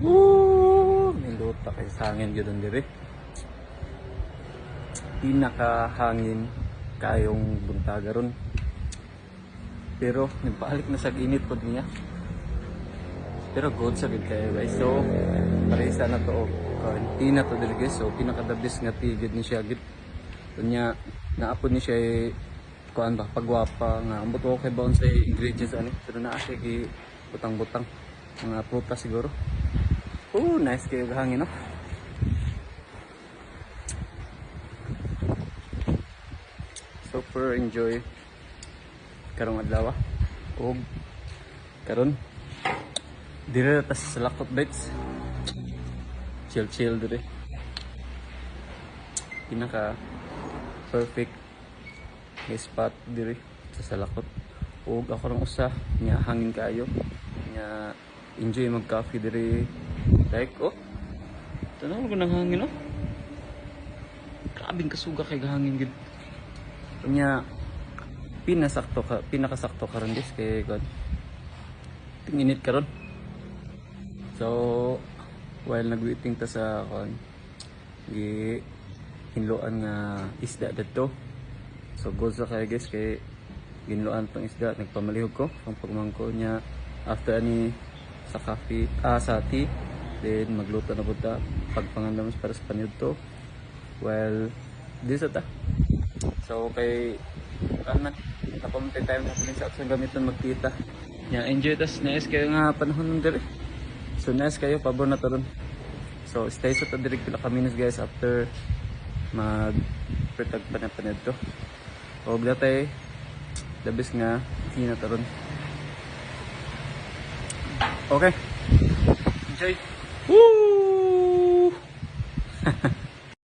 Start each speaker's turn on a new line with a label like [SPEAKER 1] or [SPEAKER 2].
[SPEAKER 1] Niluta kay hangin gyud diri. Pinakahangin kayong buntaga ron. Pero nagpaalik na sa init pod niya. Pero good sa gid kayo guys. So parisa na to quarantine na to diri guys. So pinakadabis nga tigid ni siya gid. Kunya naapod ni siya kuan ba pagwapa nga ambot ko kay baon sa ingredients ani. So naa siya gi butang-butang mga prutas siguro. Nice kayo hangin no. Super enjoy karong adlaw og karon dire ta sa Salakot Bites. Chill dire. Pinaka perfect nga spot dire sa Salakot. Og ako rang usa nya hangin kaayo. Nya enjoy mag coffee dire. Like tanaw ko nang hangin no. Grabing kasuga kay hangin gid. Nya pinakasakto karon guys kay god. Tinginit karon. So while nagwaiting ta sa gi hinloan nga isda dito. So good sa kay guys kay ginloan tong isda nagpamalihog ko ang pagmangko niya after ani sa coffee sa tea then magluto na buta pagpangandam para sa paniud to while this ta. So kay kanan napamuntay tayo na sa aksyon gamiton magkita nya enjoy tas nice kayo nga panahon ng dire. So nice kayo pabor na taron. So stay sa tadirig pila ka minutes guys after mag pretag panapanood to. O datay labis nga hina taron. Okay. Enjoy. Woo!